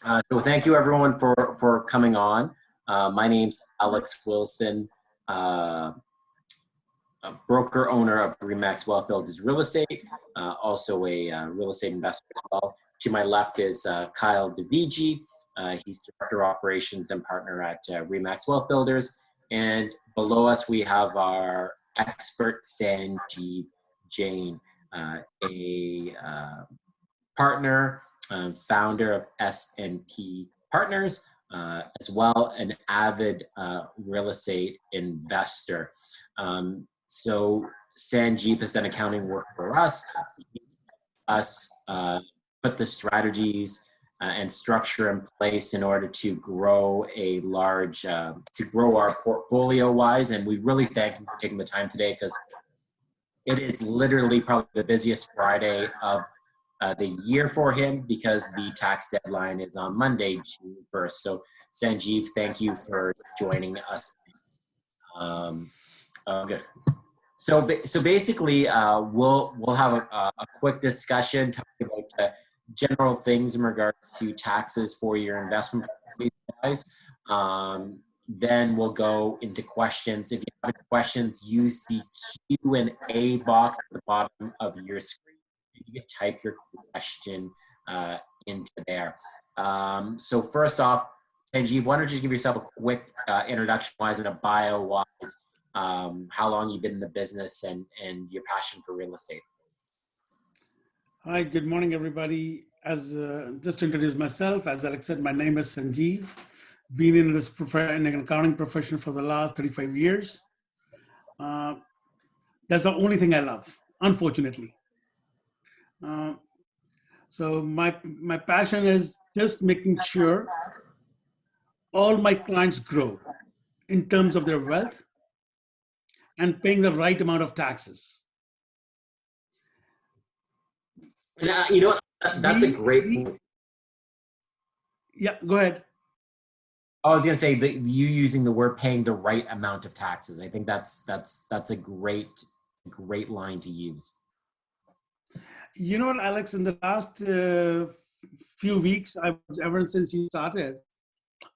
So thank you everyone for coming on. My name's Alex Wilson, a broker owner of REMAX Wealthbuilders Real Estate, also a real estate investor as well. To my left is Kyle DeVigi. He's Director of Operations and Partner at REMAX Wealthbuilders. And below us, we have our expert, Sanjeev Jain, a partner, founder of S&P Partners, as well an avid real estate investor. So Sanjeev has done accounting work for us. Put the strategies and structure in place in order to grow a large, to grow our portfolio wise. And we really thank him for taking the time today, because it is literally probably the busiest Friday of the year for him, because the tax deadline is on Monday, June 1st. So Sanjeev, thank you for joining us. Okay. So basically, we'll have a quick discussion talking about general things in regards to taxes for your investment guys. Then we'll go into questions. If you have any questions, use the Q&A box at the bottom of your screen. You can type your question into there. So first off, Sanjeev, why don't you just give yourself a quick introduction-wise and a bio-wise, how long you've been in the business and your passion for real estate. Hi, good morning, everybody. As just to introduce myself, as Alex said, my name is Sanjeev. Been in this in an accounting profession for the last 35 years. That's the only thing I love, unfortunately. So my passion is just making sure all my clients grow in terms of their wealth and paying the right amount of taxes. And, you know, that's a great point. Yeah, go ahead. I was going to say that you using the word paying the right amount of taxes. I think that's a great line to use. You know what, Alex, in the last few weeks, ever since you started,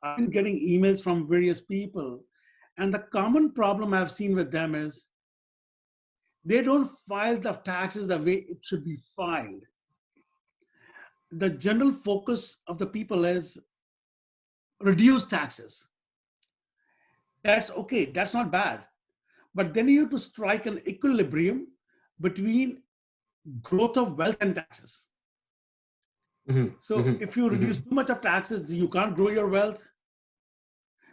I've been getting emails from various people. And the common problem I've seen with them is they don't file the taxes the way it should be filed. The general focus of the people is reduce taxes. That's okay, that's not bad. But then you have to strike an equilibrium between growth of wealth and taxes. So if you reduce too much of taxes, you can't grow your wealth.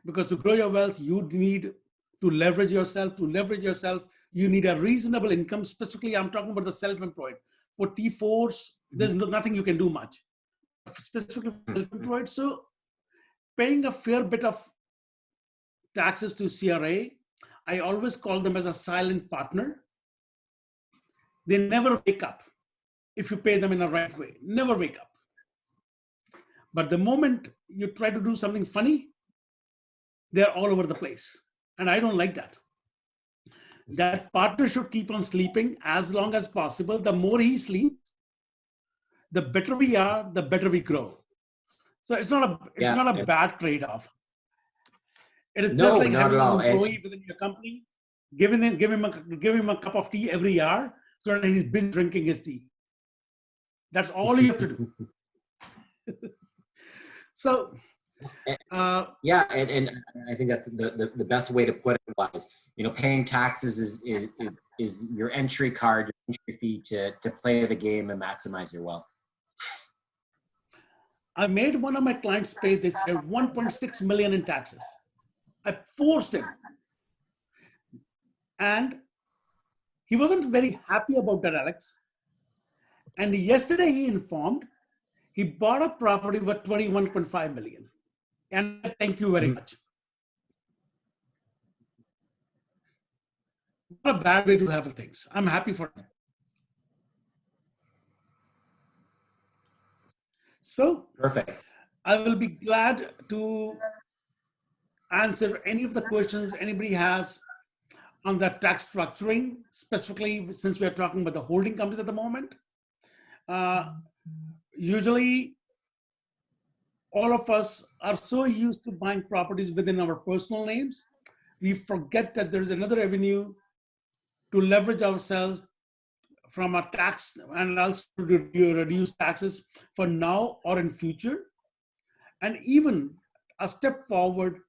Because to grow your wealth, you need to leverage yourself. To leverage yourself, you need a reasonable income. Specifically, I'm talking about the self-employed. For T4s, there's nothing you can do much. Specifically for self-employed, so paying a fair bit of taxes to CRA, I always call them as a silent partner. They never wake up if you pay them in the right way. Never wake up. But the moment you try to do something funny, they're all over the place. And I don't like that. That partner should keep on sleeping as long as possible. The more he sleeps, the better we are, the better we grow. So it's not a bad trade-off. It is just like having an employee within your company, give him a cup of tea every hour so that he's busy drinking his tea. That's all you have to do. So yeah, and I think that's the best way to put it was, you know, paying taxes is your entry card, your entry fee to play the game and maximize your wealth. I made one of my clients pay this year 1.6 million in taxes. I forced him. And he wasn't very happy about that, Alex. And yesterday he informed he bought a property worth 21.5 million. And thank you very much. Not a bad way to have things. I'm happy for him. So, perfect. I will be glad to answer any of the questions anybody has on the tax structuring, specifically since we are talking about the holding companies at the moment. Usually, all of us are so used to buying properties within our personal names, we forget that there's another avenue to leverage ourselves from a tax and also to reduce taxes for now or in future. And even a step forward,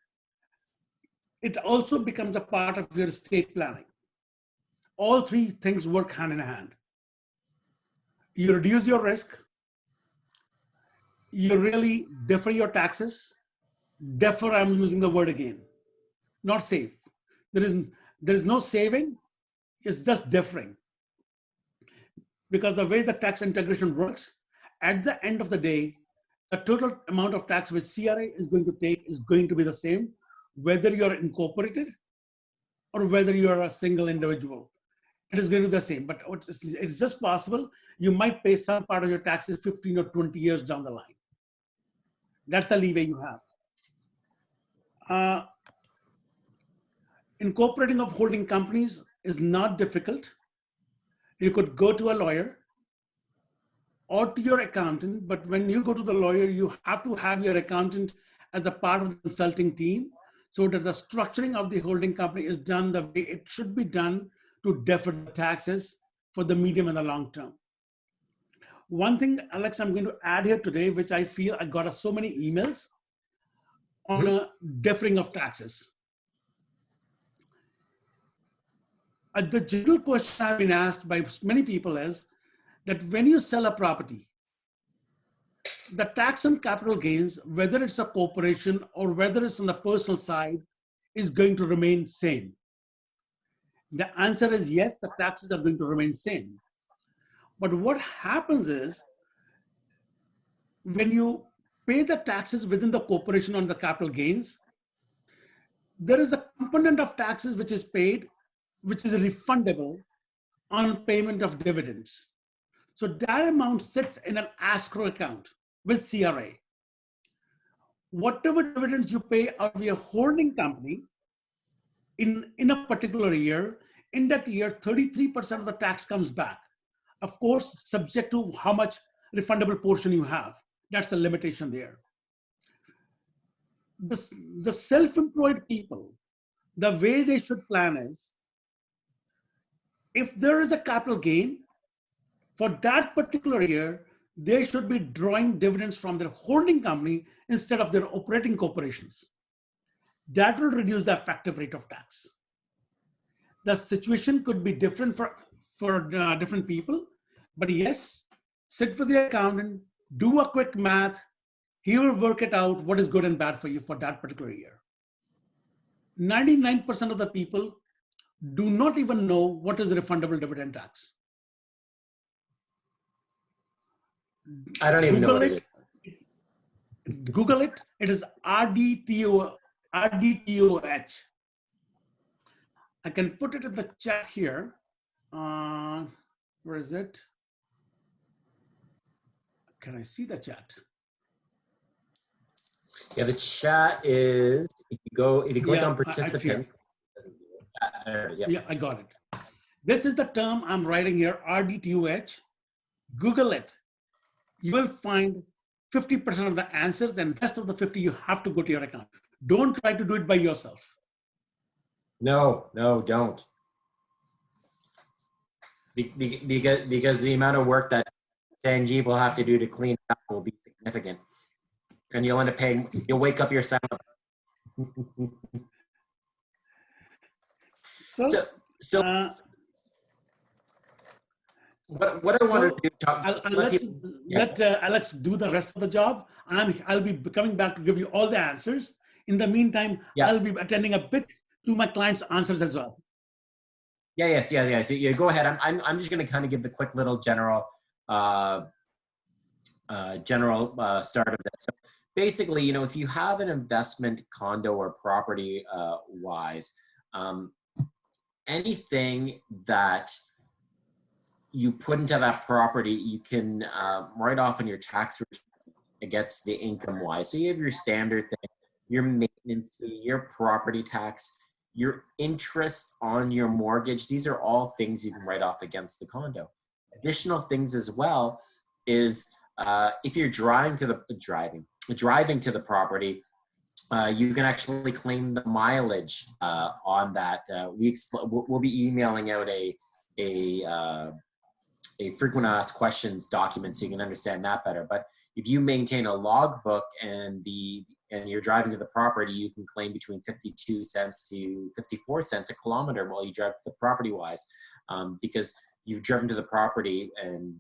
it also becomes a part of your estate planning. All three things work hand in hand. You reduce your risk, you really defer your taxes. Defer, I'm using the word again, not save. There is no saving, it's just deferring. Because the way the tax integration works, at the end of the day, the total amount of tax which CRA is going to take is going to be the same, whether you're incorporated or whether you're a single individual. It is going to be the same, but it's just possible you might pay some part of your taxes 15 or 20 years down the line. That's the leeway you have. Incorporating of holding companies is not difficult. You could go to a lawyer or to your accountant, but when you go to the lawyer, you have to have your accountant as a part of the consulting team so that the structuring of the holding company is done the way it should be done to defer the taxes for the medium and the long term. One thing, Alex, I'm going to add here today, which I feel I got so many emails on deferring of taxes. The general question I've been asked by many people is that when you sell a property, the tax on capital gains, whether it's a corporation or whether it's on the personal side, is going to remain same. The answer is yes, the taxes are going to remain same. But what happens is when you pay the taxes within the corporation on the capital gains, there is a component of taxes which is paid, which is refundable on payment of dividends. So that amount sits in an escrow account with CRA. Whatever dividends you pay out of your holding company in a particular year, in that year, 33% of the tax comes back. Of course, subject to how much refundable portion you have. That's the limitation there. The self-employed people, the way they should plan is, if there is a capital gain, for that particular year, they should be drawing dividends from their holding company instead of their operating corporations. That will reduce the effective rate of tax. The situation could be different for different people, but yes, sit with the accountant, do a quick math. He will work it out what is good and bad for you for that particular year. 99% of the people do not even know what is refundable dividend tax. I don't even know what it is. Google it. It is RDTOH. I can put it in the chat here. Where is it? Can I see the chat? Yeah, the chat is, if you click on participants. Yeah, I got it. This is the term I'm writing here, RDTOH. Google it. You will find 50% of the answers, and rest of the 50, you have to go to your account. Don't try to do it by yourself. No, don't. Because the amount of work that Sanjeev will have to do to clean it up will be significant. And you'll end up paying, you'll wake up your sound. What I want to do, let Alex do the rest of the job. I'll be coming back to give you all the answers. In the meantime, I'll be attending a bit to my clients' answers as well. Yeah. So yeah, go ahead. I'm just going to kind of give the quick little general start of this. So basically, if you have an investment condo or property wise, anything that you put into that property, you can write off on your tax return against the income wise. So you have your standard thing, your maintenance fee, your property tax, your interest on your mortgage. These are all things you can write off against the condo. Additional things as well is if you're driving driving to the property, you can actually claim the mileage on that. We'll be emailing out a frequent asked questions document so you can understand that better. But if you maintain a logbook and you're driving to the property, you can claim between 52 cents to 54 cents a kilometer while you drive to the property wise, because you've driven to the property, and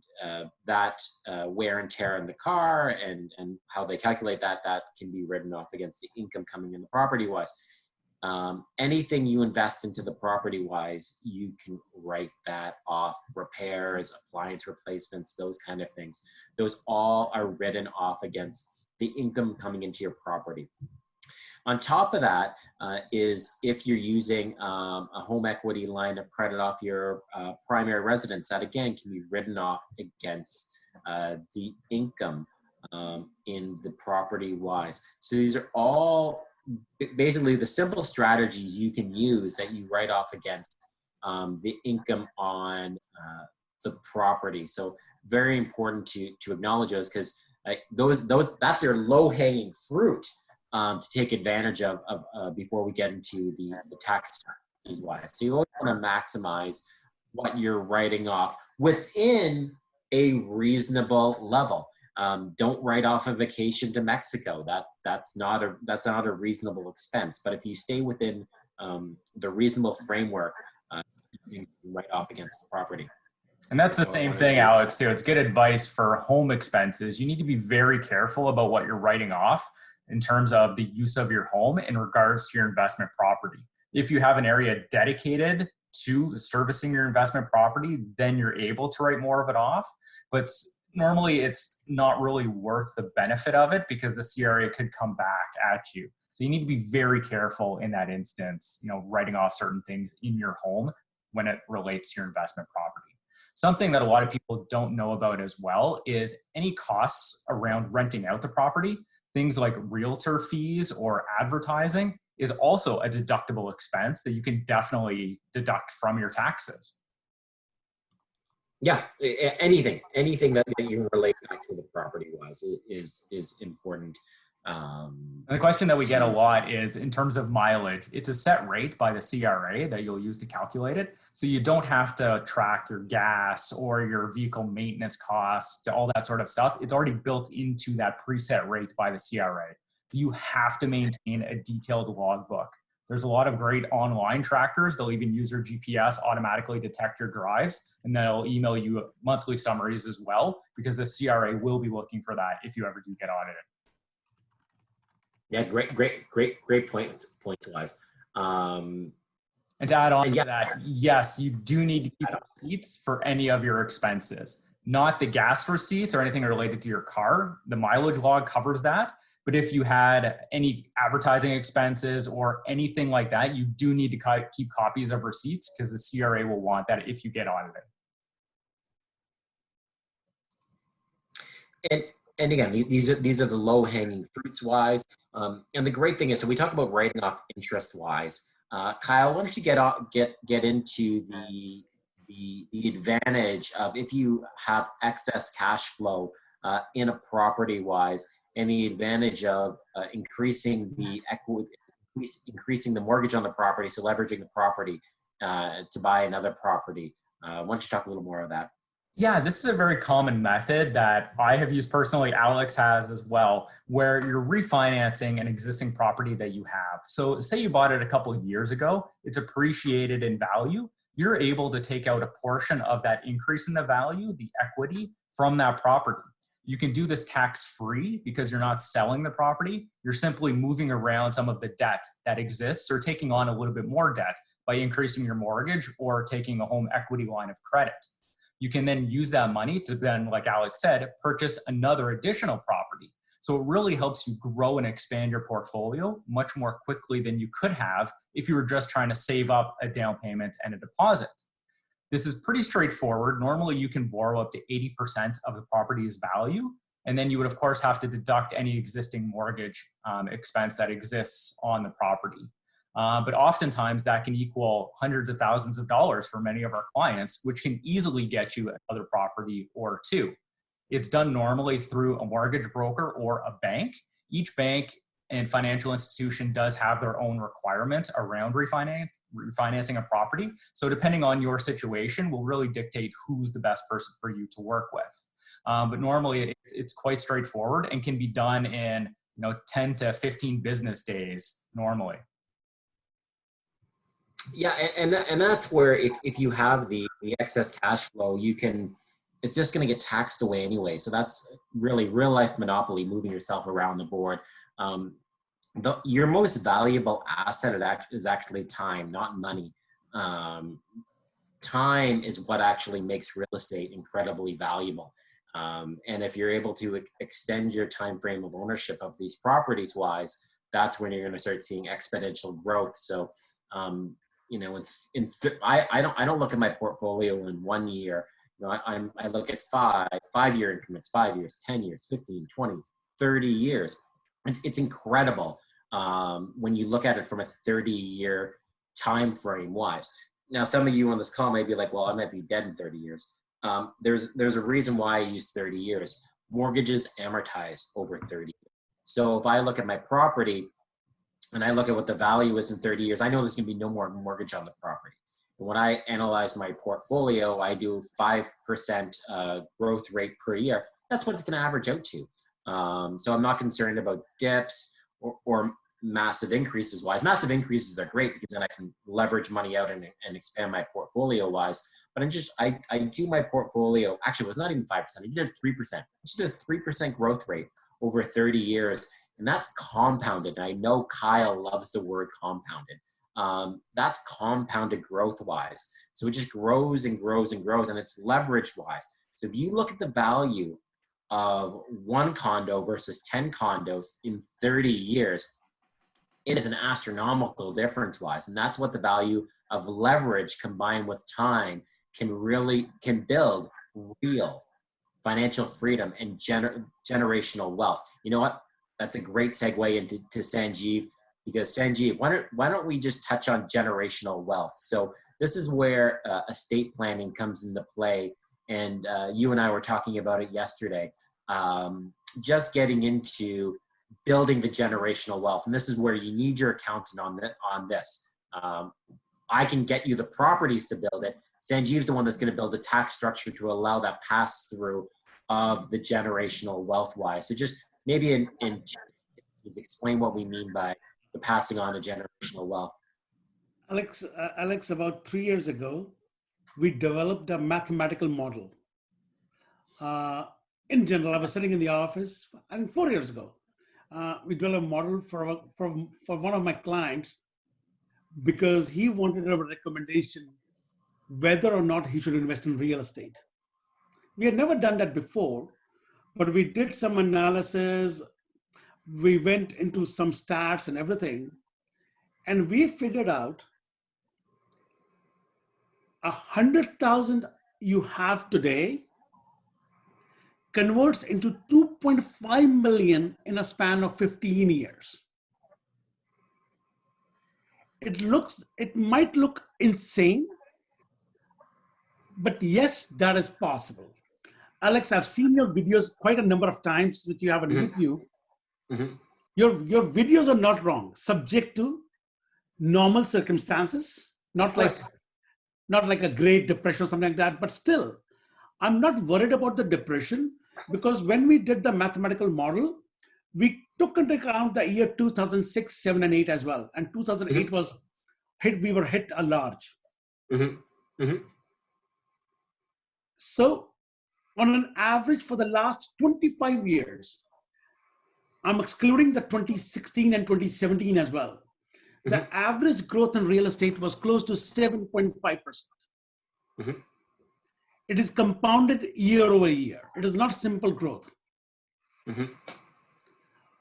that wear and tear in the car and how they calculate that can be written off against the income coming in the property wise. Anything you invest into the property wise, you can write that off. Repairs, appliance replacements, those kind of things. Those all are written off against the income coming into your property. On top of that is if you're using a home equity line of credit off your primary residence, that again can be written off against the income in the property wise. So these are all basically the simple strategies you can use that you write off against the income on the property. So very important to acknowledge those, because that's your low-hanging fruit to take advantage of before we get into the tax strategies wise. So you always want to maximize what you're writing off within a reasonable level. Don't write off a vacation to Mexico. That's not a reasonable expense. But if you stay within the reasonable framework, you can write off against the property. And that's the same thing, Alex, too. It's good advice for home expenses. You need to be very careful about what you're writing off in terms of the use of your home in regards to your investment property. If you have an area dedicated to servicing your investment property, then you're able to write more of it off. But normally it's not really worth the benefit of it because the CRA could come back at you. So you need to be very careful in that instance, writing off certain things in your home when it relates to your investment property. Something that a lot of people don't know about as well is any costs around renting out the property, things like realtor fees or advertising is also a deductible expense that you can definitely deduct from your taxes. Yeah, anything that you can relate back to the property wise is important. The question that we get a lot is in terms of mileage, it's a set rate by the CRA that you'll use to calculate it. So you don't have to track your gas or your vehicle maintenance costs, all that sort of stuff. It's already built into that preset rate by the CRA. You have to maintain a detailed logbook. There's a lot of great online trackers. They'll even use your GPS, automatically detect your drives, and they'll email you monthly summaries as well, because the CRA will be looking for that if you ever do get audited. Yeah, great points wise. And to add on to that, yes, you do need to keep receipts for any of your expenses, not the gas receipts or anything related to your car. The mileage log covers that. But if you had any advertising expenses or anything like that, you do need to keep copies of receipts because the CRA will want that if you get audited. And again, these are the low-hanging fruits wise. And the great thing is, so we talk about writing off interest wise. Kyle, why don't you get into the advantage of if you have excess cash flow in a property wise, and the advantage of increasing the equity, increasing the mortgage on the property, so leveraging the property to buy another property. Why don't you talk a little more of that? Yeah, this is a very common method that I have used personally. Alex has as well, where you're refinancing an existing property that you have. So say you bought it a couple of years ago, it's appreciated in value. You're able to take out a portion of that increase in the value, the equity from that property. You can do this tax-free because you're not selling the property. You're simply moving around some of the debt that exists or taking on a little bit more debt by increasing your mortgage or taking a home equity line of credit. You can then use that money to then, like Alex said, purchase another additional property. So it really helps you grow and expand your portfolio much more quickly than you could have if you were just trying to save up a down payment and a deposit. This is pretty straightforward. Normally you can borrow up to 80% of the property's value. And then you would of course have to deduct any existing mortgage expense that exists on the property. But oftentimes that can equal hundreds of thousands of dollars for many of our clients, which can easily get you another property or two. It's done normally through a mortgage broker or a bank. each bank and financial institution does have their own requirement around refinancing a property. So depending on your situation will really dictate who's the best person for you to work with. But normally it's quite straightforward and can be done in 10 to 15 business days normally. Yeah, and that's where if you have the excess cash flow, it's just going to get taxed away anyway. So that's really real life monopoly, moving yourself around the board. Your most valuable asset is actually time, not money. Time is what actually makes real estate incredibly valuable. And if you're able to extend your time frame of ownership of these properties wise, that's when you're going to start seeing exponential growth. So, I don't look at my portfolio in 1 year. I look at 5-year increments, 5 years, 10 years, 15, 20, 30 years. It's incredible when you look at it from a 30-year time frame wise. Now, some of you on this call may be like, well, I might be dead in 30 years. There's a reason why I use 30 years. Mortgages amortize over 30 years. So if I look at my property and I look at what the value is in 30 years, I know there's going to be no more mortgage on the property. And when I analyze my portfolio, I do 5% growth rate per year. That's what it's going to average out to. So I'm not concerned about dips or massive increases wise. Massive increases are great because then I can leverage money out and expand my portfolio wise. But I do my portfolio, actually it was not even 5%, I did 3%. I just did a 3% growth rate over 30 years. And that's compounded. And I know Kyle loves the word compounded. That's compounded growth wise. So it just grows and grows and grows, and it's leverage wise. So if you look at the value of one condo versus 10 condos in 30 years, it is an astronomical difference wise. And that's what the value of leverage combined with time can build real financial freedom and generational wealth. You know what? That's a great segue into Sanjeev, because Sanjeev, why don't we just touch on generational wealth? So this is where estate planning comes into play. And you and I were talking about it yesterday, just getting into building the generational wealth. And this is where you need your accountant on this. I can get you the properties to build it. Sanjeev's the one that's going to build the tax structure to allow that pass through of the generational wealth wise. So just maybe in explain what we mean by the passing on of generational wealth. Alex, about 3 years ago, we developed a mathematical model. In general, I was sitting in the office, I think 4 years ago. We developed a model for one of my clients because he wanted a recommendation whether or not he should invest in real estate. We had never done that before, but we did some analysis. We went into some stats and everything, and we figured out 100,000 you have today converts into 2.5 million in a span of 15 years. It might look insane, but yes, that is possible. Alex, I've seen your videos quite a number of times, which you have on YouTube. Mm-hmm. Your videos are not wrong, subject to normal circumstances, not like a Great Depression or something like that, but still, I'm not worried about the depression, because when we did the mathematical model, we took into account the year 2006, 7, and 8 as well. And 2008 was hit, we were hit a large. So on an average for the last 25 years, I'm excluding the 2016 and 2017 as well. The average growth in real estate was close to 7.5%. It is compounded year over year. It is not simple growth.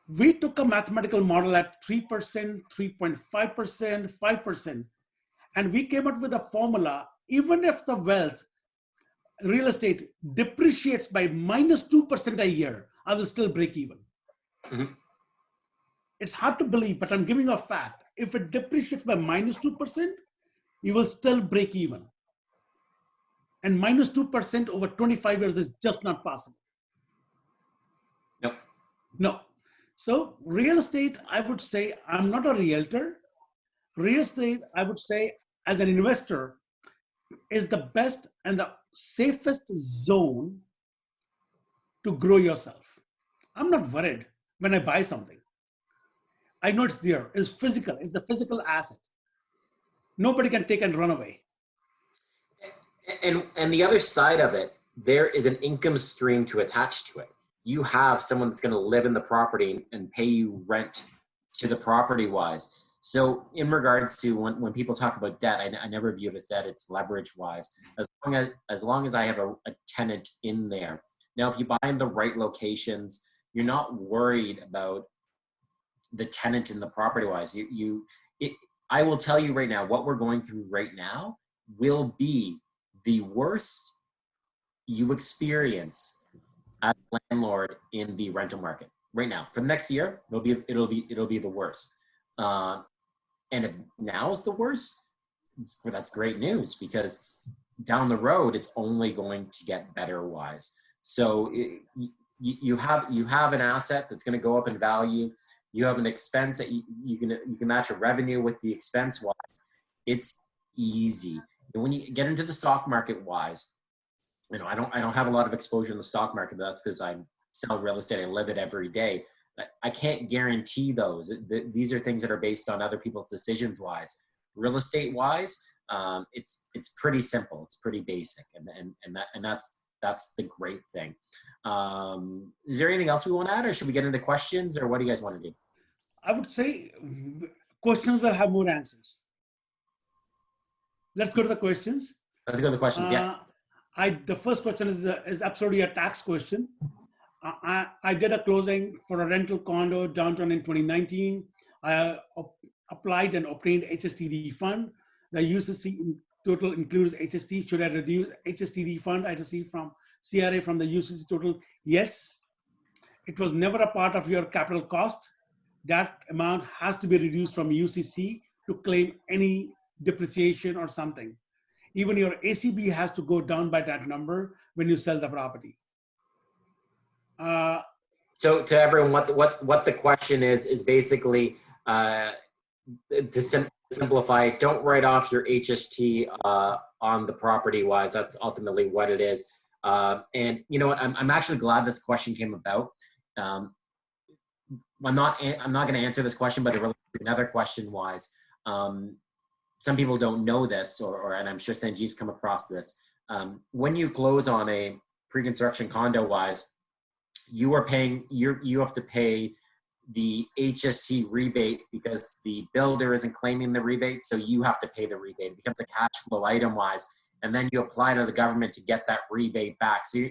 We took a mathematical model at 3%, 3.5%, 5%, and we came up with a formula. Even if the wealth, real estate depreciates by -2% a year, I will still break even. It's hard to believe, but I'm giving you a fact. If it depreciates by -2%, you will still break even. And -2% over 25 years is just not possible. Nope. No. So real estate, I would say, I'm not a realtor. Real estate, I would say, as an investor, is the best and the safest zone to grow yourself. I'm not worried when I buy something. I know it's there. It's physical. It's a physical asset. Nobody can take and run away. And the other side of it, there is an income stream to attach to it. You have someone that's going to live in the property and pay you rent to the property wise. So in regards to when people talk about debt, I never view it as debt, it's leverage wise. As long as I have a tenant in there. Now, if you buy in the right locations, you're not worried about the tenant in the property wise. I will tell you right now, what we're going through right now will be the worst you experience as a landlord in the rental market right now. For the next year, it'll be the worst. And if now is the worst, that's great news, because down the road it's only going to get better wise. So you have an asset that's going to go up in value. You have an expense that you can match a revenue with the expense wise. It's easy. And when you get into the stock market wise, I don't have a lot of exposure in the stock market, but that's because I sell real estate. I live it every day. I can't guarantee those. These are things that are based on other people's decisions wise. Real estate wise, it's pretty simple. It's pretty basic, and that's the great thing. Is there anything else we want to add, or should we get into questions, or what do you guys want to do? I would say questions will have more answers. Let's go to the questions. Let's go to the questions. Yeah. The first question is absolutely a tax question. I did a closing for a rental condo downtown in 2019. I applied and obtained HST refund. The UCC total includes HST. Should I reduce HST refund I received from CRA from the UCC total? Yes. It was never a part of your capital cost. That amount has to be reduced from UCC to claim any depreciation or something. Even your ACB has to go down by that number when you sell the property. So to everyone, what the question is basically, to simplify, don't write off your HST on the property wise. That's ultimately what it is. And you know what? I'm actually glad this question came about. I'm not going to answer this question, but it relates to another question wise. Some people don't know this, and I'm sure Sanjeev's come across this. When you close on a pre-construction condo wise, you have to pay the HST rebate because the builder isn't claiming the rebate, so you have to pay the rebate. It becomes a cash flow item wise, and then you apply to the government to get that rebate back. So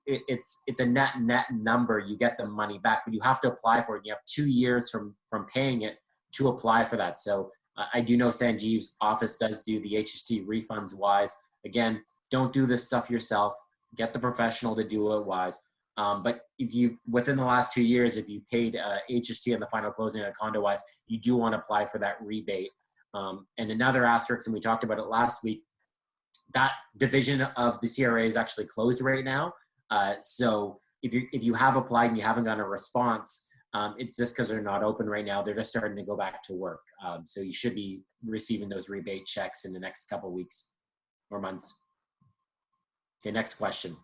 it's a net number. You get the money back, but you have to apply for it. You have 2 years from paying it to apply for that. So I do know Sanjeev's office does do the HST refunds wise. Again, don't do this stuff yourself. Get the professional to do it wise. But if within the last 2 years, if you paid HST on the final closing on a condo wise, you do want to apply for that rebate. And another asterisk, and we talked about it last week, that division of the CRA is actually closed right now. So if you have applied and you haven't gotten a response, it's just because they're not open right now. They're just starting to go back to work. So you should be receiving those rebate checks in the next couple of weeks or months. Okay, next question.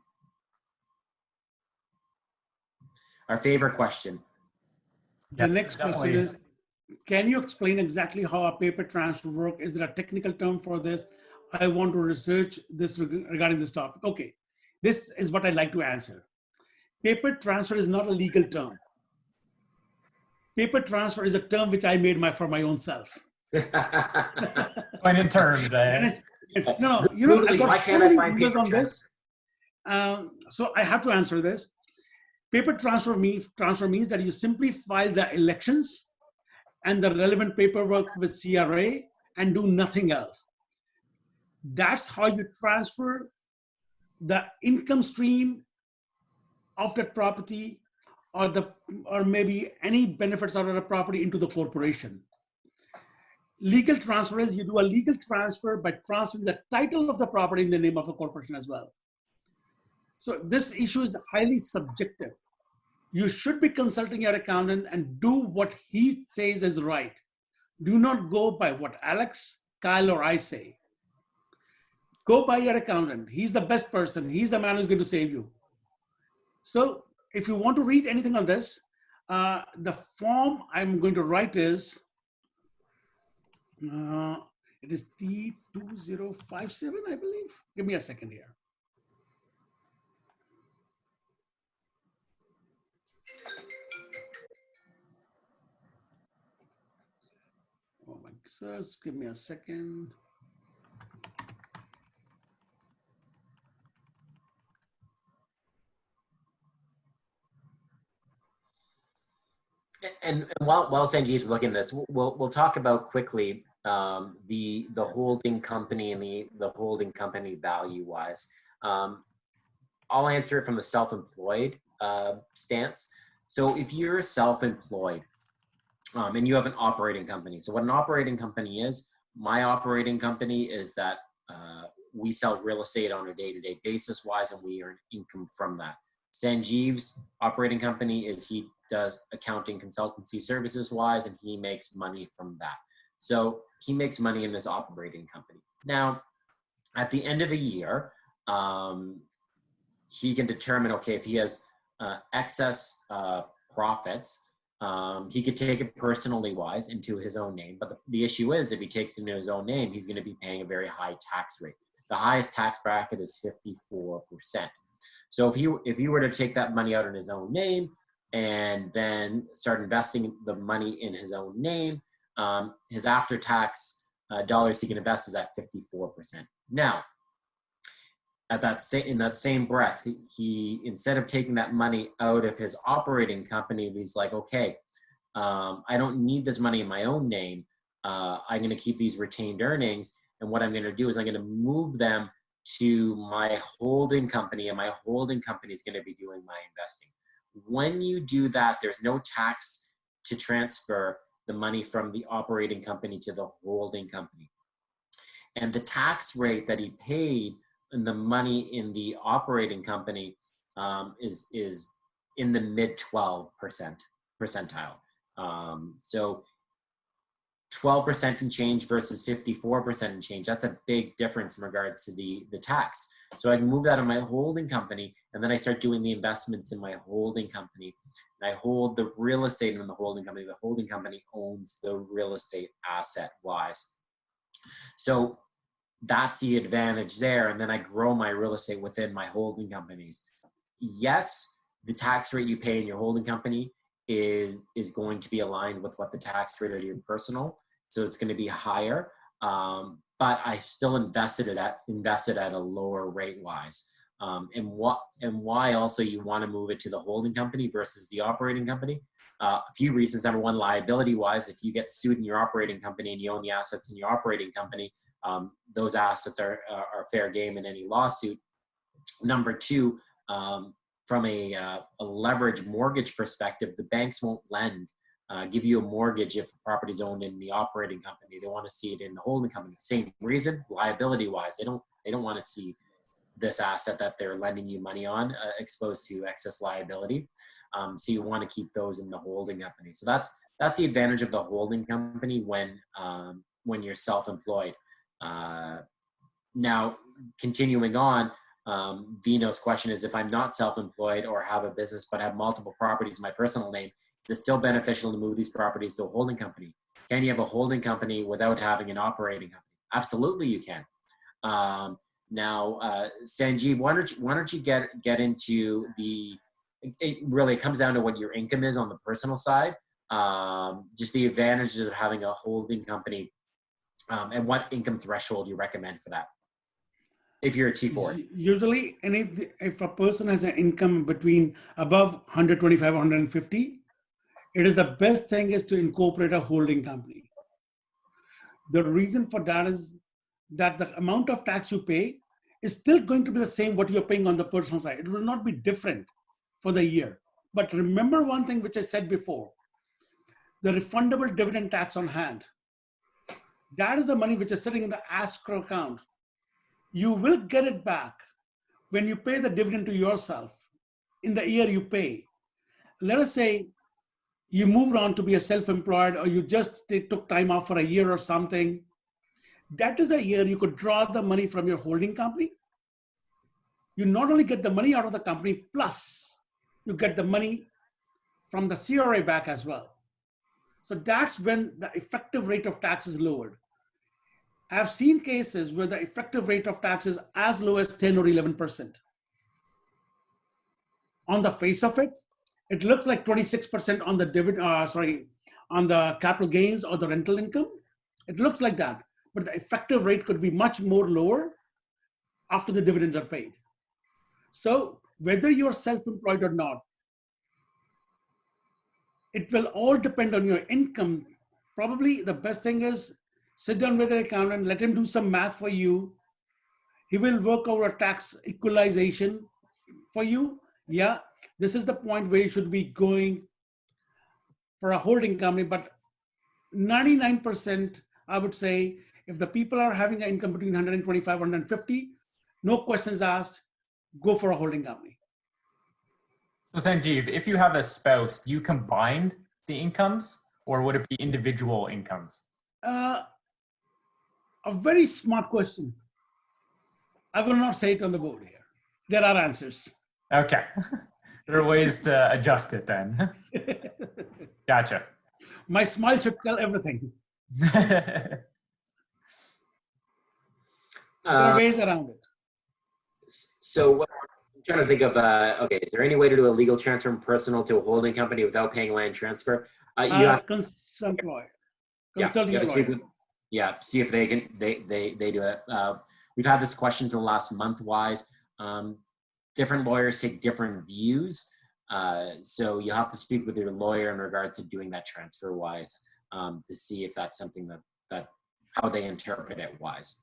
Our favorite question. The next question is, can you explain exactly how a paper transfer works? Is there a technical term for this? I want to research this regarding this topic. Okay, this is what I'd like to answer. Paper transfer is not a legal term. Paper transfer is a term which I made for my own self. Point in terms, eh? No, you know, I've got so many videos on this. So I have to answer this. Paper transfer means that you simply file the elections and the relevant paperwork with CRA and do nothing else. That's how you transfer the income stream of that property or maybe any benefits out of the property into the corporation. Legal transfer is you do a legal transfer by transferring the title of the property in the name of a corporation as well. So this issue is highly subjective. you should be consulting your accountant and do what he says is right. Do not go by what Alex, Kyle, or I say. Go by your accountant. He's the best person. He's the man who's going to save you. So if you want to read anything on this, the form I'm going to write is, it is T2057, I believe. Give me a second here. Oh my goodness, give me a second. And while Sanjeev's looking at this, we'll talk about quickly the holding company and the holding company value wise. I'll answer it from the self-employed stance. So if you're self-employed and you have an operating company, so what an operating company is, my operating company is that we sell real estate on a day-to-day basis wise, and we earn income from that. Sanjeev's operating company is he does accounting consultancy services wise, and he makes money from that. So he makes money in his operating company. Now, at the end of the year, he can determine, okay, if he has excess profits, he could take it personally wise into his own name. But the issue is, if he takes it into his own name, he's going to be paying a very high tax rate. The highest tax bracket is 54%. So if he were to take that money out in his own name and then start investing the money in his own name, his after-tax dollars he can invest is at 54%. Now, in that same breath, he instead of taking that money out of his operating company, he's like, okay, I don't need this money in my own name. I'm going to keep these retained earnings, and what I'm going to do is I'm going to move them to my holding company, and my holding company is going to be doing my investing. When you do that, there's no tax to transfer the money from the operating company to the holding company. And the tax rate that he paid and the money in the operating company is in the mid 12% percentile. So 12% and change versus 54% and change, that's a big difference in regards to the tax. So I can move that in my holding company, and then I start doing the investments in my holding company. And I hold the real estate in the holding company. The holding company owns the real estate asset wise. So that's the advantage there. And then I grow my real estate within my holding companies. Yes, the tax rate you pay in your holding company is going to be aligned with what the tax rate of your personal. So it's going to be higher. But I still invested at a lower rate wise. And why also you want to move it to the holding company versus the operating company? A few reasons. Number one, liability wise, if you get sued in your operating company and you own the assets in your operating company, those assets are fair game in any lawsuit. Number two, from a leverage mortgage perspective, the banks won't give you a mortgage if the property is owned in the operating company. They want to see it in the holding company. Same reason, liability wise, they don't want to see this asset that they're lending you money on exposed to excess liability. So you want to keep those in the holding company. So that's the advantage of the holding company when you're self-employed. Now, continuing on, Vino's question is, if I'm not self-employed or have a business but have multiple properties in my personal name, is it still beneficial to move these properties to a holding company? Can you have a holding company without having an operating company? Absolutely, you can. Now, Sanjeev, why don't you get into it comes down to what your income is on the personal side, just the advantages of having a holding company, and what income threshold you recommend for that if you're a T4. Usually, if a person has an income between above 125, 150, it is the best thing is to incorporate a holding company. The reason for that is that the amount of tax you pay is still going to be the same what you're paying on the personal side. It will not be different for the year. But remember one thing which I said before, the refundable dividend tax on hand. That is the money which is sitting in the escrow account. You will get it back when you pay the dividend to yourself in the year you pay. let us say you moved on to be a self-employed, or you just took time off for a year or something. That is a year you could draw the money from your holding company. You not only get the money out of the company, plus you get the money from the CRA back as well. So that's when the effective rate of tax is lowered. I've seen cases where the effective rate of tax is as low as 10 or 11%. On the face of it, it looks like 26% on the on the capital gains or the rental income. It looks like that, but the effective rate could be much more lower after the dividends are paid. So whether you're self-employed or not, it will all depend on your income. Probably the best thing is sit down with an accountant, let him do some math for you. He will work out a tax equalization for you. Yeah, this is the point where you should be going for a holding company, but 99%, I would say, if the people are having an income between 125 and 150, no questions asked, go for a holding company. So Sanjeev, if you have a spouse, do you combine the incomes or would it be individual incomes? A very smart question. I will not say it on the board here. There are answers. Okay. There are ways to adjust it then. Gotcha. My smile should tell everything. There are ways around it. So what I'm trying to think of, okay, is there any way to do a legal transfer from personal to a holding company without paying land transfer? You have Consult lawyer. Yeah, Consulting you gotta lawyer. speak with, yeah, see if they can, they do it. We've had this question for the last month wise. Different lawyers take different views. So you have to speak with your lawyer in regards to doing that transfer wise, to see if that's something that how they interpret it wise.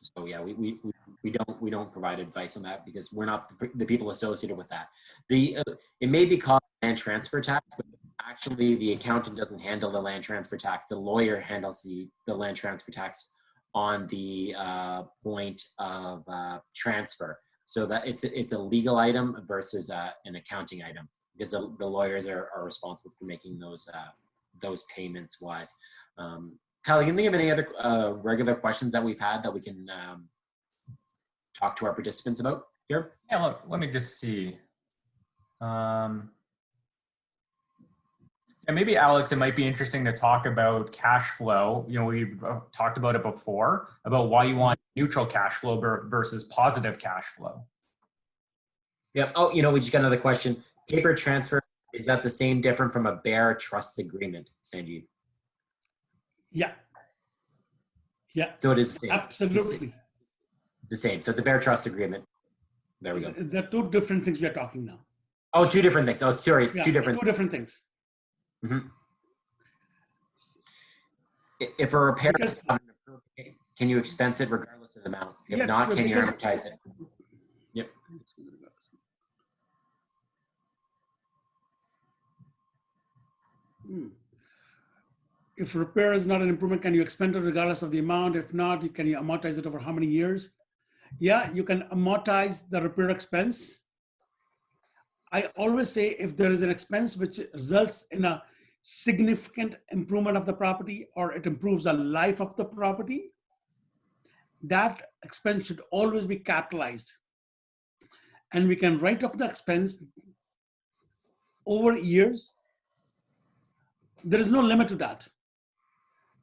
So yeah, we don't provide advice on that because we're not the people associated with that. It may be called land transfer tax, but actually the accountant doesn't handle the land transfer tax. The lawyer handles the land transfer tax on the point of transfer. So that it's a legal item versus an accounting item because the lawyers are responsible for making those payments wise. Kyle, can you think of any other regular questions that we've had that we can talk to our participants about here? Yeah, look, let me just see. And maybe Alex, it might be interesting to talk about cash flow. You know, we've talked about it before, about why you want neutral cash flow versus positive cash flow. Yeah. Oh, you know, we just got another question. Paper transfer, is that the same different from a bare trust agreement, Sanjeev? Yeah. Yeah. So it is the same. Absolutely. It's the same. So it's a bare trust agreement. There we go. There are two different things we are talking now. Oh, two different things. Oh, sorry. It's two different things. Mm-hmm. If a repair is not appropriate, can you expense it regardless of the amount? If not, can you amortize it? Yep. If repair is not an improvement, can you expend it regardless of the amount? If not, can you amortize it over how many years? Yeah, you can amortize the repair expense. I always say if there is an expense which results in a significant improvement of the property or it improves the life of the property, that expense should always be capitalized. And we can write off the expense over years. There is no limit to that.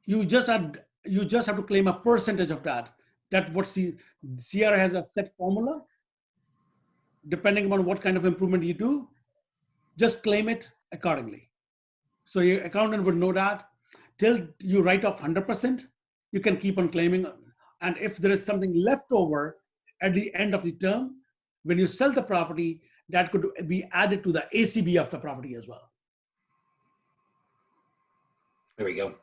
You just have to claim a percentage of that. That what CR has a set formula. Depending on what kind of improvement you do, just claim it accordingly. So your accountant would know that. Till you write off 100%, you can keep on claiming. And if there is something left over at the end of the term, when you sell the property, that could be added to the ACB of the property as well. There we go.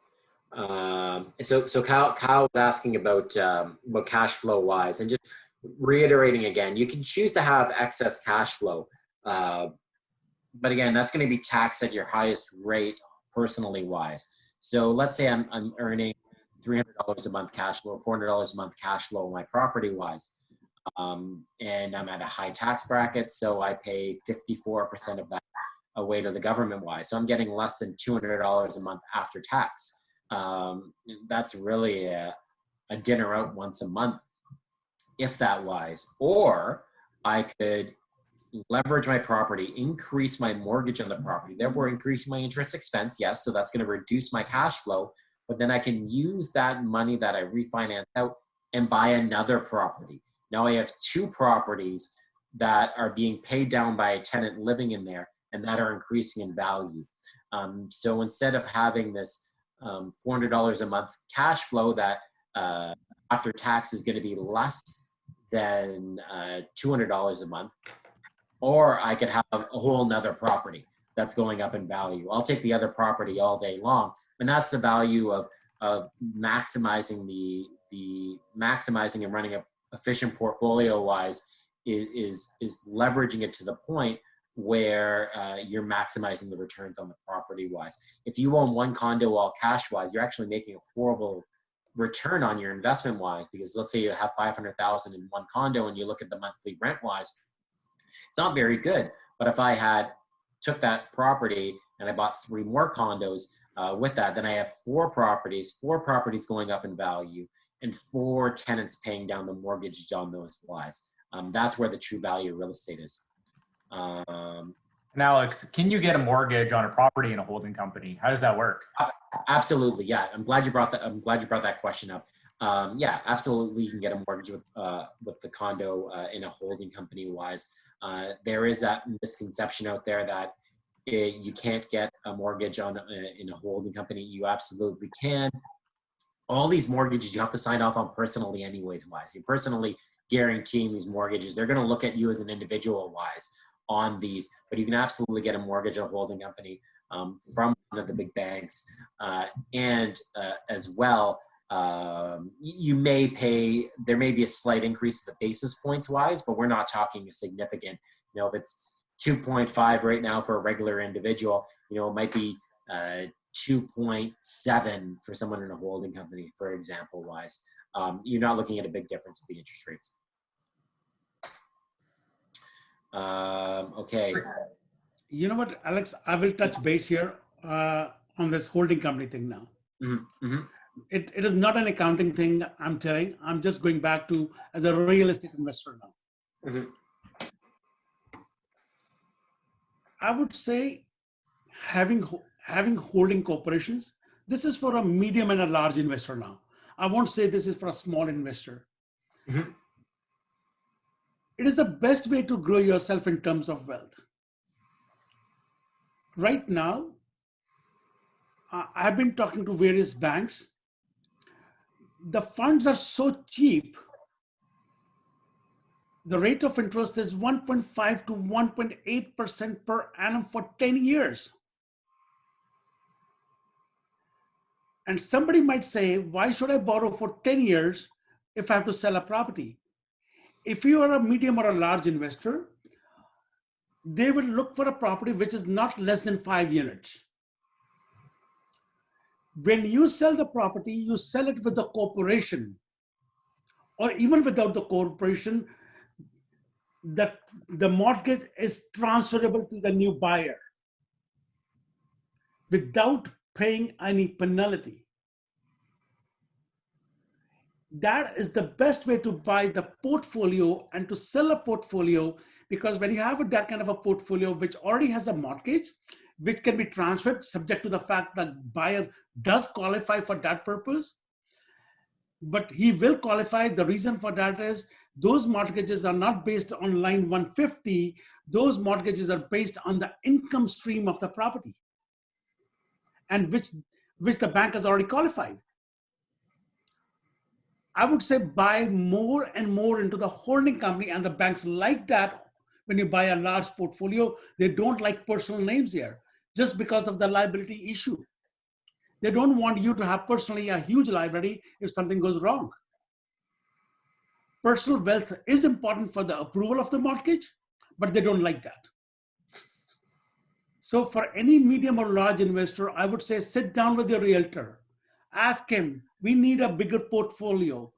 So Kyle was asking about cash flow wise, and just reiterating again, you can choose to have excess cash flow, but again, that's going to be taxed at your highest rate personally wise. So let's say I'm earning $300 a month cash flow, $400 a month cash flow on my property wise. and I'm at a high tax bracket, so I pay 54% of that away to the government wise. So I'm getting less than $200 a month after tax. That's really a dinner out once a month, if that wise. Or I could leverage my property, increase my mortgage on the property, therefore increase my interest expense. Yes, so that's going to reduce my cash flow, but then I can use that money that I refinance out and buy another property. Now I have two properties that are being paid down by a tenant living in there and that are increasing in value. So instead of having this $400 a month cash flow that after tax is going to be less than $200 a month, or I could have a whole nother property that's going up in value. I'll take the other property all day long. And that's the value of maximizing maximizing and running a efficient portfolio wise is leveraging it to the point where you're maximizing the returns on the property wise. If you own one condo all cash wise, you're actually making a horrible return on your investment wise, because let's say you have 500,000 in one condo and you look at the monthly rent wise, it's not very good. But if I took that property and I bought 3 more condos with that, then I have 4 properties going up in value and 4 tenants paying down the mortgage on those wise. That's where the true value of real estate is. And Alex, can you get a mortgage on a property in a holding company? How does that work? Absolutely, yeah. I'm glad you brought that question up. Yeah, absolutely. You can get a mortgage with the condo in a holding company wise. There is that misconception out there that you can't get a mortgage in a holding company. You absolutely can. All these mortgages you have to sign off on personally anyways wise. You're personally guaranteeing these mortgages. They're going to look at you as an individual wise on these, but you can absolutely get a mortgage on a holding company from one of the big banks. And as well, you may pay, there may be a slight increase of the basis points wise, but we're not talking a significant, if it's 2.5 right now for a regular individual, it might be 2.7 for someone in a holding company, for example wise. You're not looking at a big difference in the interest rates. Okay. You know what, Alex, I will touch base here on this holding company thing now. Mm-hmm. Mm-hmm. It is not an accounting thing, I'm telling. I'm just going back to as a real estate investor now. Mm-hmm. I would say having holding corporations, this is for a medium and a large investor now. I won't say this is for a small investor. Mm-hmm. It is the best way to grow yourself in terms of wealth. Right now, I've been talking to various banks. The funds are so cheap. The rate of interest is 1.5 to 1.8% per annum for 10 years. And somebody might say, why should I borrow for 10 years if I have to sell a property? If you are a medium or a large investor, they will look for a property which is not less than 5 units. When you sell the property, you sell it with the corporation, or even without the corporation, that the mortgage is transferable to the new buyer without paying any penalty. That is the best way to buy the portfolio and to sell a portfolio, because when you have that kind of a portfolio which already has a mortgage, which can be transferred subject to the fact that buyer does qualify for that purpose, but he will qualify. The reason for that is those mortgages are not based on line 150. Those mortgages are based on the income stream of the property, and which the bank has already qualified. I would say buy more and more into the holding company, and the banks like that. When you buy a large portfolio, they don't like personal names here just because of the liability issue. They don't want you to have personally a huge liability if something goes wrong. Personal wealth is important for the approval of the mortgage, but they don't like that. So for any medium or large investor, I would say sit down with your realtor, ask him, we need a bigger portfolio,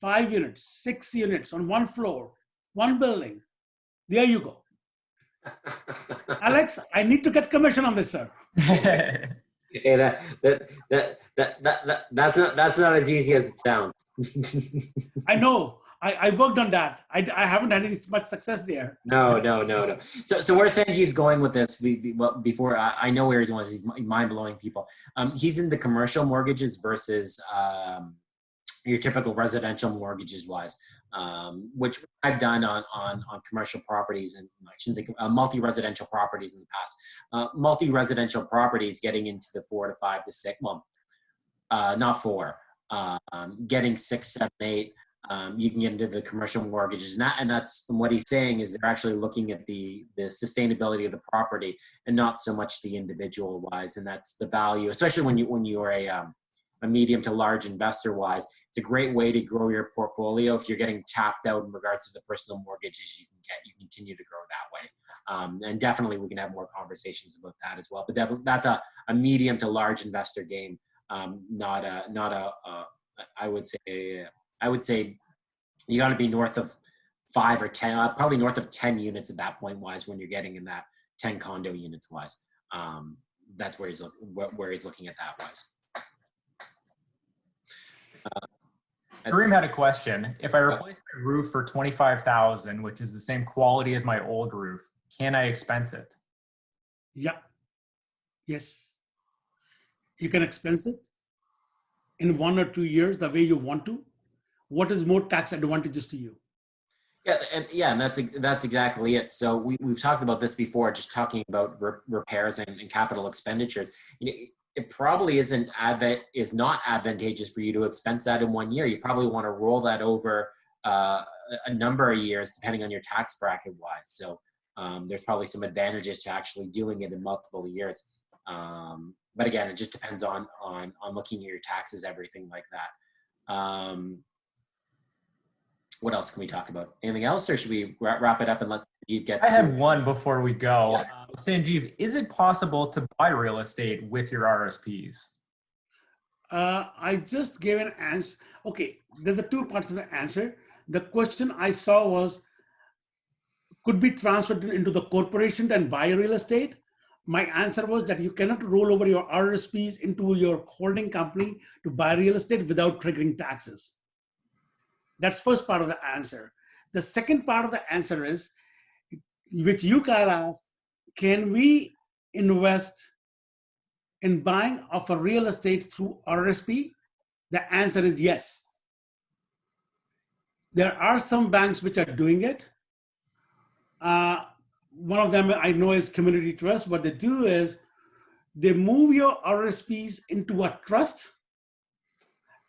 5 units, 6 units on one floor, one building. There you go. Alex, I need to get commission on this, sir. Hey, that's not as easy as it sounds. I know. I worked on that. I haven't had any much success there. No. So where Sanjeev's going with this, before I know where he's going, he's mind-blowing people. He's in the commercial mortgages versus your typical residential mortgages wise, which I've done on commercial properties and I shouldn't say multi-residential properties in the past. Multi-residential properties getting into the 4 to 5 to 6, well, not 4, getting 6, 7, 8. You can get into the commercial mortgages, and that's what he's saying is they're actually looking at the sustainability of the property and not so much the individual wise, and that's the value, especially when you are a medium to large investor wise. It's a great way to grow your portfolio. If you're getting tapped out in regards to the personal mortgages, you continue to grow that way. And definitely we can have more conversations about that as well. But definitely that's a medium to large investor game, not a I would say you got to be north of 5 or 10, probably north of 10 units at that point wise when you're getting in that 10 condo units wise. That's where he's looking at that wise. Kareem had a question. If I replace my roof for $25,000, which is the same quality as my old roof, can I expense it? Yeah. Yes. You can expense it in 1 or 2 years the way you want to. What is more tax advantageous to you? Yeah, and that's exactly it. So we've talked about this before, just talking about repairs and capital expenditures. It probably is not advantageous for you to expense that in 1 year. You probably want to roll that over a number of years, depending on your tax bracket wise. So there's probably some advantages to actually doing it in multiple years. But again, it just depends on looking at your taxes, everything like that. What else can we talk about? Anything else, or should we wrap it up and let Sanjeev get to it? I had one before we go. Yeah. Sanjeev, is it possible to buy real estate with your RSPs? I just gave an answer. Okay, there's 2 parts of the answer. The question I saw was, could be transferred into the corporation and buy real estate. My answer was that you cannot roll over your RSPs into your holding company to buy real estate without triggering taxes. That's first part of the answer. The second part of the answer is, which you guys asked, can we invest in buying of a real estate through RSP? The answer is yes. There are some banks which are doing it. One of them I know is Community Trust. What they do is they move your RSPs into a trust,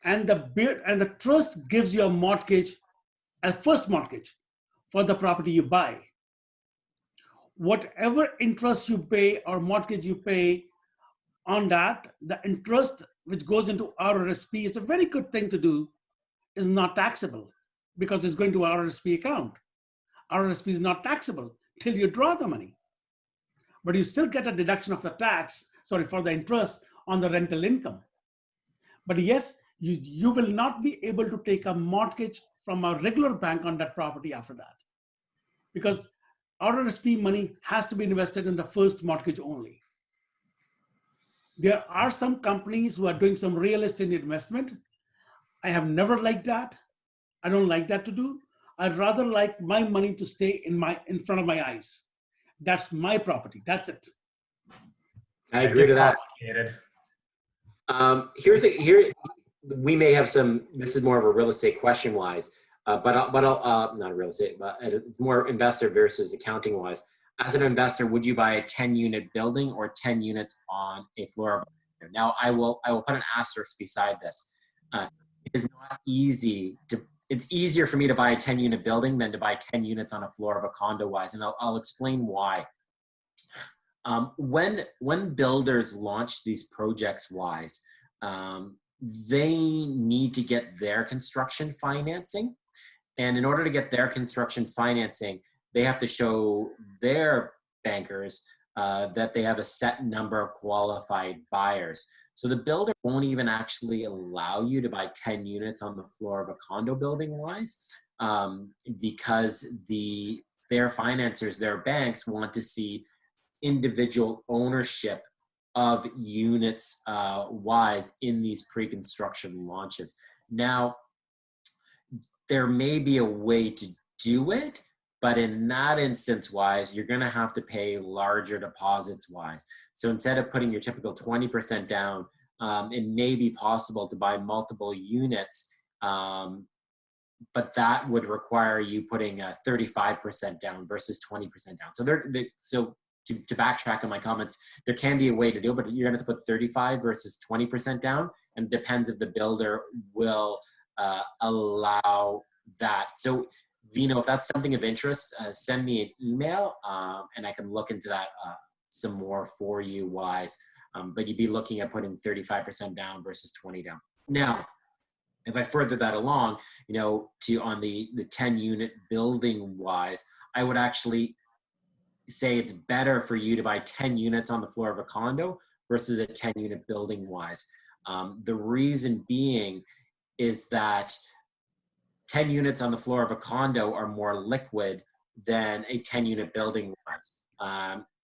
and the trust gives you a mortgage, a first mortgage for the property you buy. Whatever interest you pay or mortgage you pay on that, the interest which goes into RSP, it's a very good thing to do, is not taxable because it's going to RSP account. RSP is not taxable till you draw the money, but you still get a deduction of the tax, for the interest on the rental income. But yes, you will not be able to take a mortgage from a regular bank on that property after that, because RSP money has to be invested in the first mortgage only. There are some companies who are doing some real estate investment. I have never liked that. I don't like that to do. I'd rather like my money to stay in front of my eyes. That's my property. That's it. I agree to that. Here we may have some. This is more of a real estate question wise, but I'll not real estate, but it's more investor versus accounting wise. As an investor, would you buy a 10-unit building or 10 units on a floor of? Now, I will put an asterisk beside this. It is not easy to. It's easier for me to buy a 10-unit building than to buy 10 units on a floor of a condo wise, and I'll explain why. When builders launch these projects wise, they need to get their construction financing. And in order to get their construction financing, they have to show their bankers that they have a set number of qualified buyers. So the builder won't even actually allow you to buy 10 units on the floor of a condo building wise, because their financiers, their banks want to see individual ownership of units wise in these pre-construction launches. Now, there may be a way to do it, but in that instance wise, you're going to have to pay larger deposits wise. So instead of putting your typical 20% down, it may be possible to buy multiple units, but that would require you putting 35% down versus 20% down. So to backtrack on my comments, there can be a way to do it, but you're going to have to put 35 versus 20% down, and it depends if the builder will allow that. So Vino, if that's something of interest, send me an email, and I can look into that some more for you wise. But you'd be looking at putting 35% down versus 20 down. Now, if I further that along, on the 10 unit building wise, I would actually say it's better for you to buy 10 units on the floor of a condo versus a 10 unit building wise. The reason being is that 10 units on the floor of a condo are more liquid than a 10 unit building was.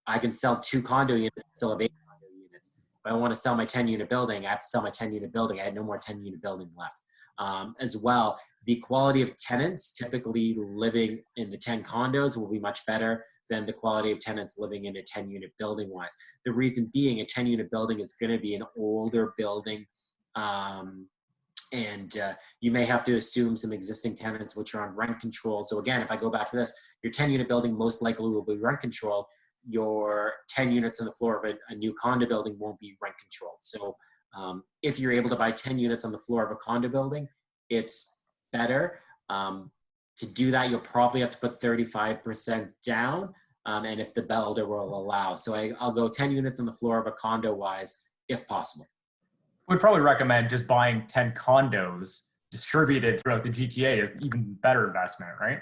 I can sell 2 condo units, still have 8 condo units. If I want to sell my 10 unit building, I have to sell my 10 unit building. I had no more 10 unit building left. As well, the quality of tenants typically living in the 10 condos will be much better than the quality of tenants living in a 10 unit building wise. The reason being, a 10 unit building is going to be an older building. And you may have to assume some existing tenants which are on rent control. So again, if I go back to this, your 10 unit building most likely will be rent controlled. Your 10 units on the floor of a new condo building won't be rent controlled. So if you're able to buy 10 units on the floor of a condo building, it's better. To do that, you'll probably have to put 35% down, and if the builder will allow. So I'll go 10 units on the floor of a condo wise, if possible. We'd probably recommend just buying 10 condos distributed throughout the GTA is even better investment, right?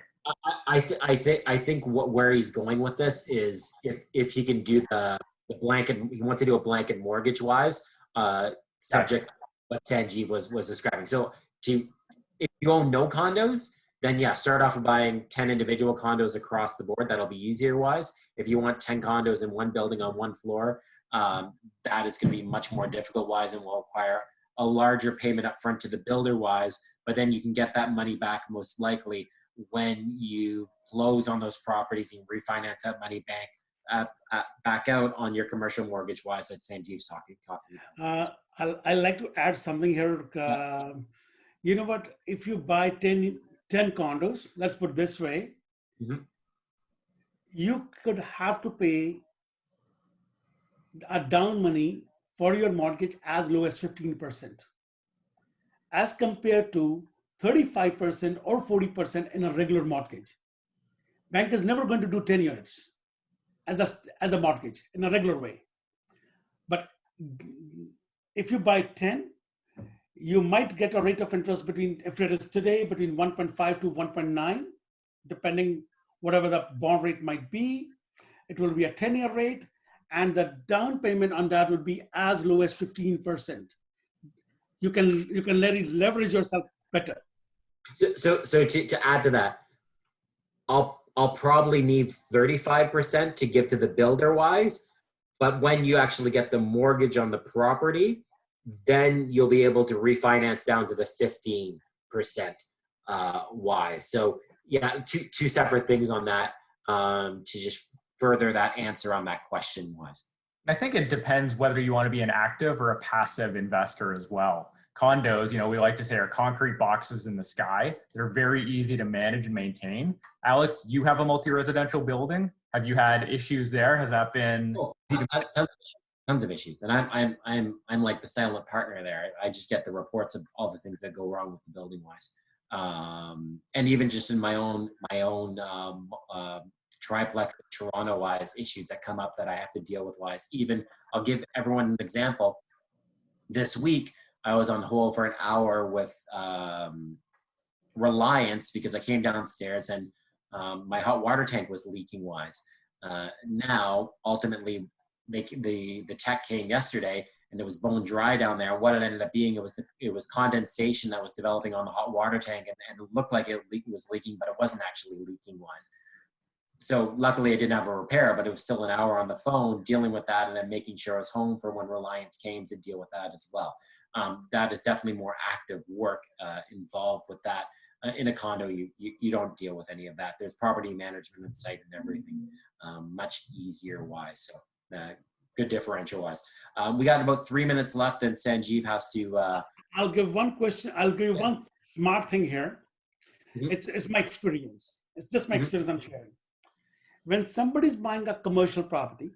I think where he's going with this is if he can do the blanket, he wants to do a blanket mortgage wise, subject to what Sanjeev was describing. So if you own no condos, then yeah, start off with buying 10 individual condos across the board. That'll be easier wise. If you want 10 condos in one building on one floor, that is going to be much more difficult wise and will require a larger payment up front to the builder wise, but then you can get that money back most likely when you close on those properties and refinance that money back out on your commercial mortgage wise that Sanjeev's talking about. I'd like to add something here. You know what, if you buy 10 condos, let's put it this way, you could have to pay a down money for your mortgage as low as 15%, as compared to 35% or 40% in a regular mortgage. Bank is never going to do 10 units as a mortgage in a regular way. But if you buy 10, you might get a rate of interest if it is today, between 1.5 to 1.9, depending whatever the bond rate might be. It will be a 10-year rate, and the down payment on that would be as low as 15%. You can leverage yourself better. So to add to that, I'll probably need 35% to give to the builder wise, but when you actually get the mortgage on the property, then you'll be able to refinance down to the 15% wise. So yeah, two separate things on that to just further that answer on that question wise. I think it depends whether you want to be an active or a passive investor as well. Condos, we like to say, are concrete boxes in the sky. They're very easy to manage and maintain. Alex, you have a multi-residential building. Have you had issues there? Has that been tons of issues? And I'm like the silent partner there. I just get the reports of all the things that go wrong with the building wise, and even just in my own triplex Toronto wise issues that come up that I have to deal with wise. Even I'll give everyone an example. This week I was on hold for an hour with Reliance because I came downstairs and my hot water tank was leaking wise. Now, ultimately, the tech came yesterday, and it was bone dry down there. What it ended up being, it was condensation that was developing on the hot water tank, and it looked like it was leaking, but it wasn't actually leaking wise. So luckily I didn't have a repair, but it was still an hour on the phone dealing with that, and then making sure I was home for when Reliance came to deal with that as well. That is definitely more active work involved with that. In a condo, you don't deal with any of that. There's property management on site and everything, much easier wise. So good differential wise. We got about 3 minutes left, and Sanjeev has to. I'll give one question. I'll give you one smart thing here. Mm-hmm. It's my experience. It's just my experience I'm sharing. When somebody's buying a commercial property,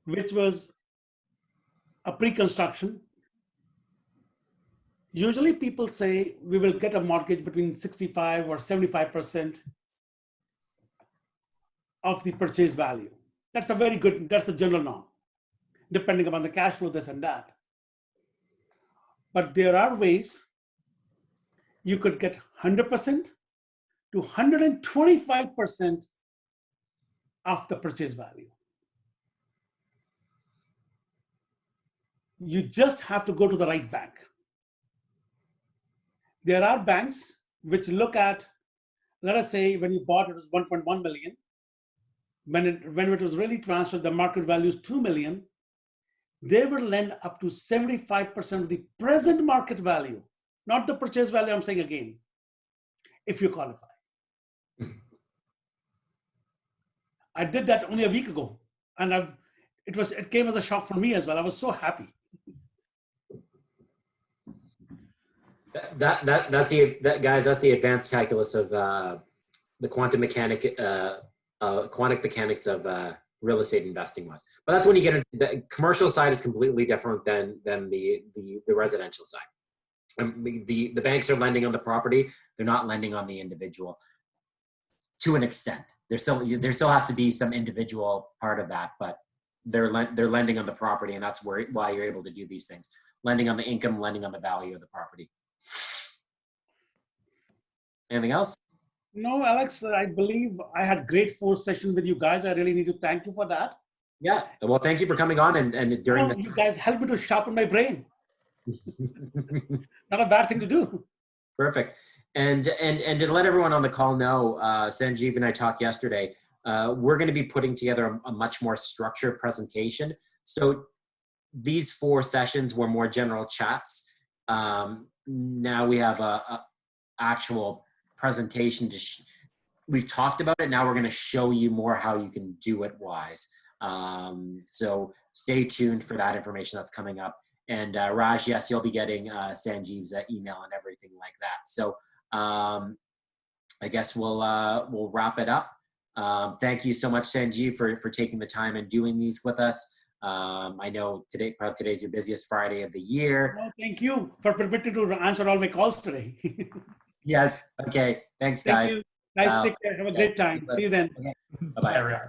which was a pre-construction, usually people say we will get a mortgage between 65 or 75% of the purchase value. That's that's a general norm, depending upon the cash flow, this and that. But there are ways you could get 100% to 125% of the purchase value. You just have to go to the right bank. There are banks which look at, let us say when you bought it was 1.1 million. When it was really transferred, the market value is 2 million. They will lend up to 75% of the present market value, not the purchase value, I'm saying again, if you qualify. I did that only a week ago, and it came as a shock for me as well. I was so happy. That's the advanced calculus of the quantum mechanics of real estate investing was. But that's when you get into the commercial side is completely different than the residential side. The banks are lending on the property; they're not lending on the individual. To an extent, there still has to be some individual part of that, but they're lending on the property, and that's why you're able to do these things: lending on the income, lending on the value of the property. Anything else? No, Alex, I believe I had great 4 sessions with you guys. I really need to thank you for that. Yeah. Well, thank you for coming on and during this. You guys helped me to sharpen my brain. Not a bad thing to do. Perfect. And to let everyone on the call know, Sanjeev and I talked yesterday, we're going to be putting together a much more structured presentation. So these 4 sessions were more general chats. Now we have a actual presentation we've talked about it. Now we're going to show you more how you can do it wise. So stay tuned for that information that's coming up. And Raj, yes, you'll be getting Sanjeev's email and everything like that. So I guess we'll wrap it up. Thank you so much, Sanjeev, for taking the time and doing these with us. I know today's your busiest Friday of the year. No, thank you for permitting to answer all my calls today. Yes. Okay. Thanks, guys. Thank you. Guys, take care. Have a great time. See you then. Okay. Bye-bye.